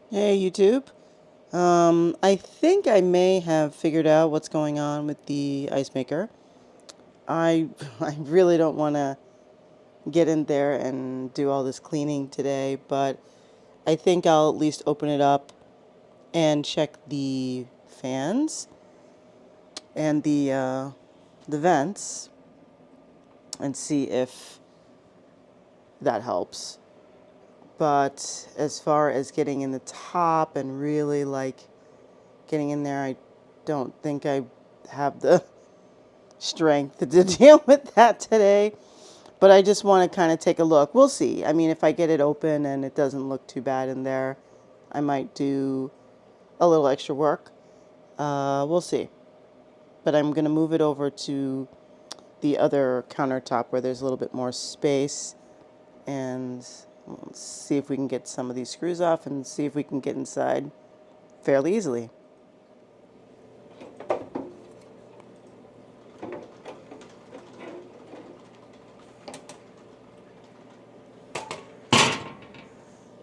Hey YouTube. I think I may have figured out what's going on with the ice maker. I I really don't want to get in there and do all this cleaning today, but I think I'll at least open it up and check the fans and the vents and see if that helps. But as far as getting in the top and really getting in there, I don't think I have the strength to deal with that today. But I just want to kind of take a look. We'll see. I mean, if I get it open and it doesn't look too bad in there, I might do a little extra work. We'll see. But I'm going to move it over to the other countertop where there's a little bit more space and see if we can get some of these screws off and see if we can get inside fairly easily.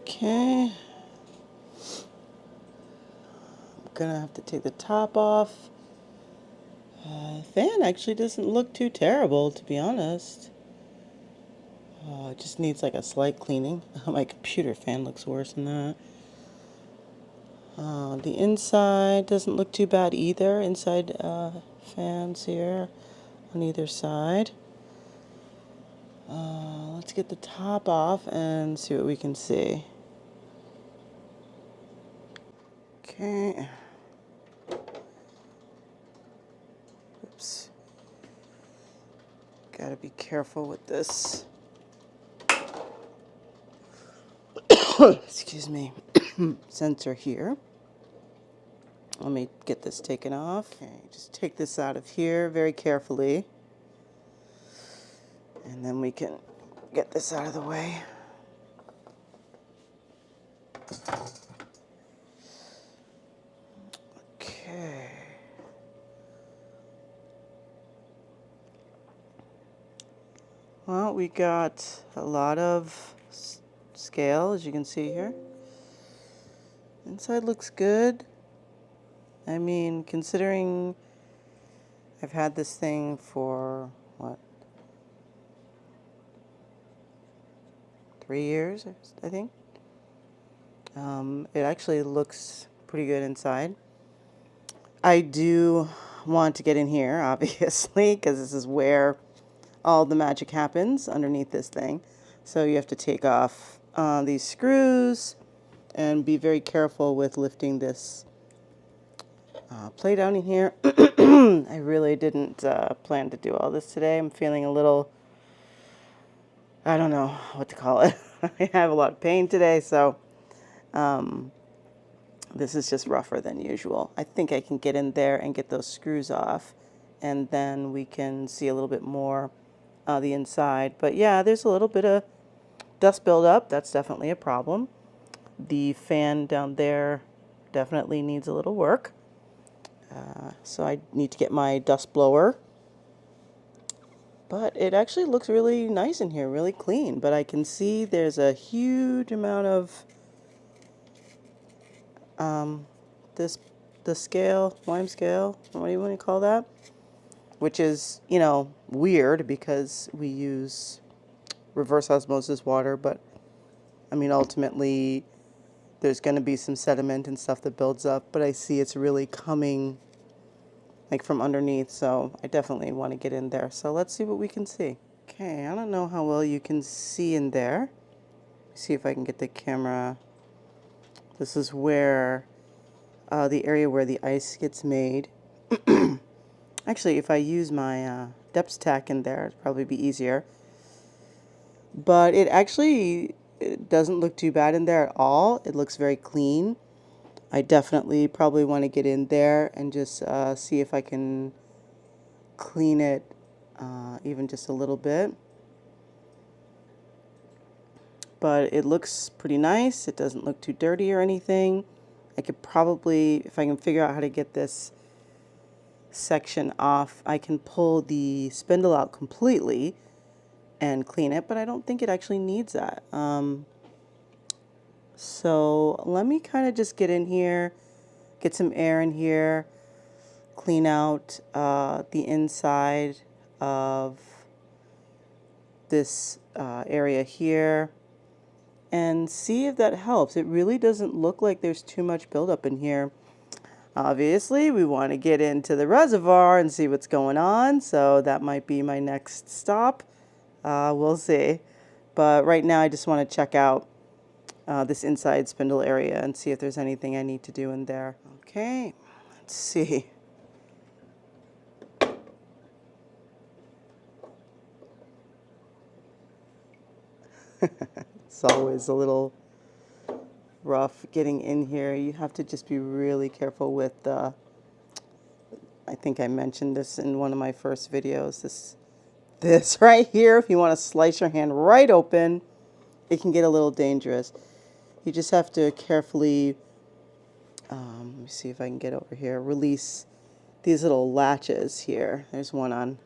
Okay. I'm gonna have to take the top off. Fan actually doesn't look too terrible, to be honest. It just needs like a slight cleaning. My computer fan looks worse than that. The inside doesn't look too bad either. Inside fans here on either side. Let's get the top off and see what we can see. Okay. Oops. Gotta be careful with this. Excuse me. Sensor here. Let me get this taken off. Okay, just take this out of here very carefully. And then we can get this out of the way. Okay. Well, we got a lot of scale, as you can see here. Inside looks good. I mean, considering I've had this thing for, what, 3 years, I think. It actually looks pretty good inside. I do want to get in here, obviously, because this is where all the magic happens underneath this thing. So you have to take off these screws and be very careful with lifting this plate down in here. I really didn't plan to do all this today. I'm feeling a little, I don't know what to call it. I have a lot of pain today, so this is just rougher than usual. I think I can get in there and get those screws off, and then we can see a little bit more the inside. But yeah, there's a little bit of dust buildup. That's definitely a problem. The fan down there definitely needs a little work. So I need to get my dust blower. But it actually looks really nice in here, really clean. But I can see there's a huge amount of this the scale, lime scale, what do you want to call that? Which is, weird because we use reverse osmosis water, but I mean, ultimately, there's going to be some sediment and stuff that builds up, but I see it's really coming like from underneath, so I definitely want to get in there. So let's see what we can see. Okay, I don't know how well you can see in there. See if I can get the camera. This is where the area where the ice gets made. Actually, if I use my Depstech in there, it'd probably be easier. But it doesn't look too bad in there at all. It looks very clean. I definitely probably want to get in there and just see if I can clean it even just a little bit. But it looks pretty nice. It doesn't look too dirty or anything. I could probably, if I can figure out how to get this section off, I can pull the spindle out completely and clean it, but I don't think it actually needs that. So let me kind of just get in here, get some air in here, clean out the inside of this area here, and see if that helps. It really doesn't look like there's too much buildup in here. Obviously, we want to get into the reservoir and see what's going on, so that might be my next stop. We'll see. But right now, I just want to check out this inside spindle area and see if there's anything I need to do in there. Okay, let's see. It's always a little rough getting in here. You have to just be really careful with the, I think I mentioned this in one of my first videos, this right here. If you want to slice your hand right open, it can get a little dangerous. You just have to carefully, let me see if I can get over here, release these little latches here. There's one on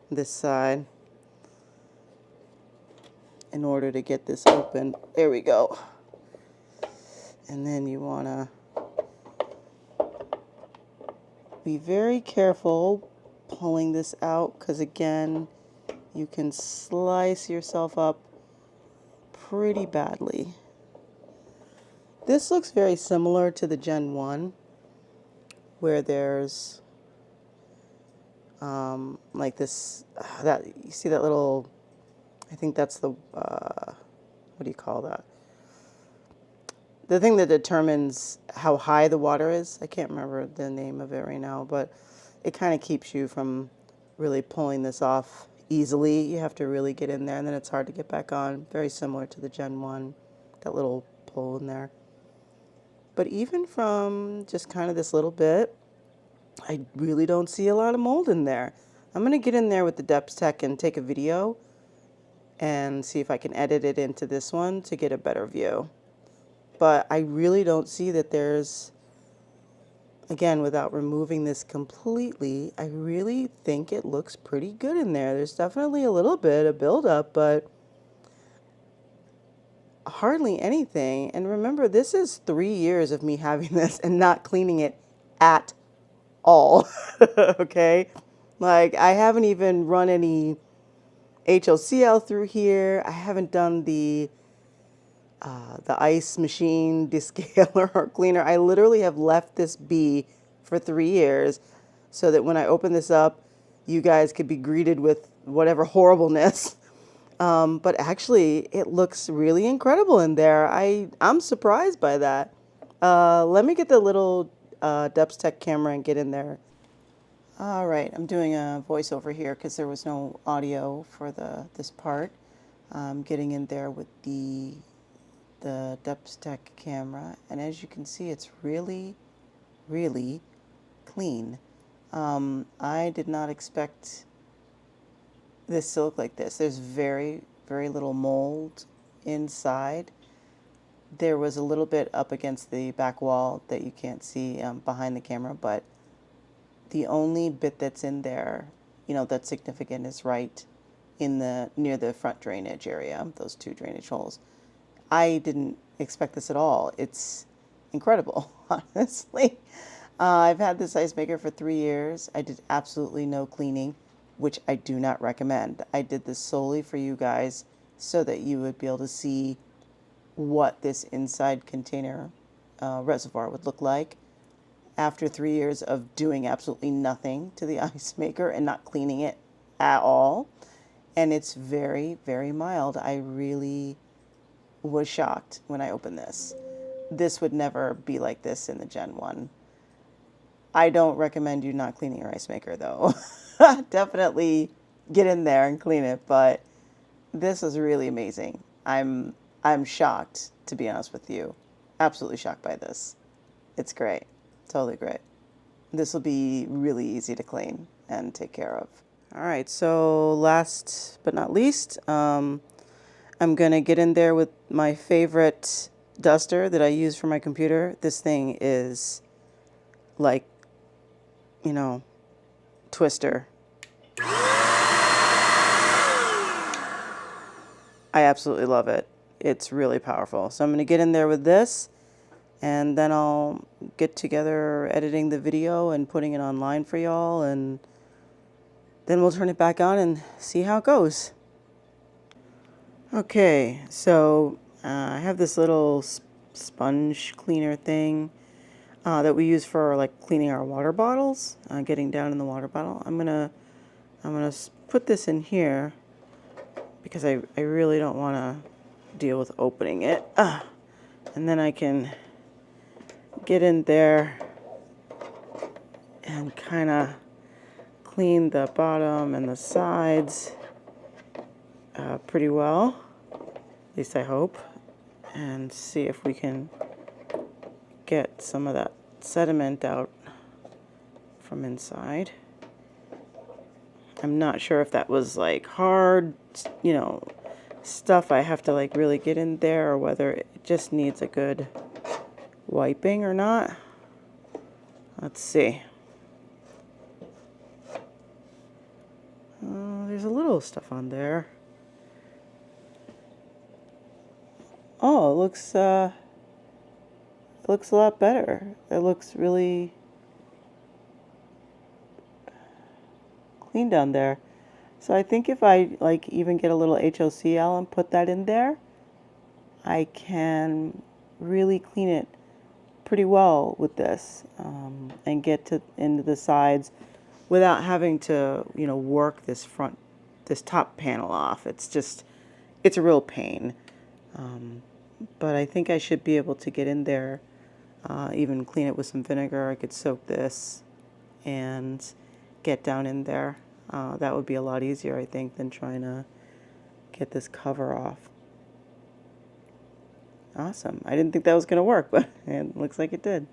this side in order to get this open. There we go. And then you want to be very careful pulling this out, because again, you can slice yourself up pretty badly. This looks very similar to the Gen 1, where there's like this, that you see that little, I think that's the, what do you call that? The thing that determines how high the water is. I can't remember the name of it right now, but it kind of keeps you from really pulling this off easily. You have to really get in there, and then it's hard to get back on. Very similar to the Gen 1, that little pull in there. But even from just kind of this little bit, I really don't see a lot of mold in there. I'm going to get in there with the Depstech and take a video and see if I can edit it into this one to get a better view. But I really don't see that there's, again, without removing this completely, I really think it looks pretty good in there. There's definitely a little bit of buildup, but hardly anything. And remember, this is 3 years of me having this and not cleaning it at all. Okay? Like, I haven't even run any HOCl through here. I haven't done the ice machine descaler or cleaner. I literally have left this be for 3 years so that when I open this up, you guys could be greeted with whatever horribleness. But actually, it looks really incredible in there. I'm surprised by that. Let me get the little Depstech camera and get in there. All right, I'm doing a voiceover here because there was no audio for this part. I'm getting in there with the Depstech camera, and as you can see, it's really, really clean. I did not expect this to look like this. There's very, very little mold inside. There was a little bit up against the back wall that you can't see behind the camera, but the only bit that's in there, you know, that's significant is right in the near the front drainage area, those 2 drainage holes. I didn't expect this at all. It's incredible, honestly. I've had this ice maker for 3 years. I did absolutely no cleaning, which I do not recommend. I did this solely for you guys so that you would be able to see what this inside container reservoir would look like after 3 years of doing absolutely nothing to the ice maker and not cleaning it at all. And it's very, very mild. I really was shocked when I opened this. This would never be like this in the Gen 1. I don't recommend you not cleaning your ice maker though. Definitely get in there and clean it, but this is really amazing. I'm shocked, to be honest with you. Absolutely shocked by this. It's great. Totally great. This will be really easy to clean and take care of. All right, so last but not least, I'm going to get in there with my favorite duster that I use for my computer. This thing is like, you know, Twister. I absolutely love it. it's really powerful. So I'm going to get in there with this, and then I'll get together editing the video and putting it online for y'all, and then we'll turn it back on and see how it goes. Okay, so I have this little sponge cleaner thing that we use for like cleaning our water bottles, getting down in the water bottle. I'm gonna put this in here because I really don't want to deal with opening it. And then I can get in there and kind of clean the bottom and the sides pretty well, at least I hope, and see if we can get some of that sediment out from inside. I'm not sure if that was like hard, you know, stuff I have to like really get in there, or whether it just needs a good wiping or not. Let's see. There's a little stuff on there. Oh, it looks a lot better. It looks really clean down there. So I think if I like even get a little HOCl and put that in there, I can really clean it pretty well with this, and get into the sides without having to, you know, work this top panel off. It's a real pain. But I think I should be able to get in there, even clean it with some vinegar. I could soak this and get down in there. That would be a lot easier, I think, than trying to get this cover off. Awesome. I didn't think that was going to work, but it looks like it did.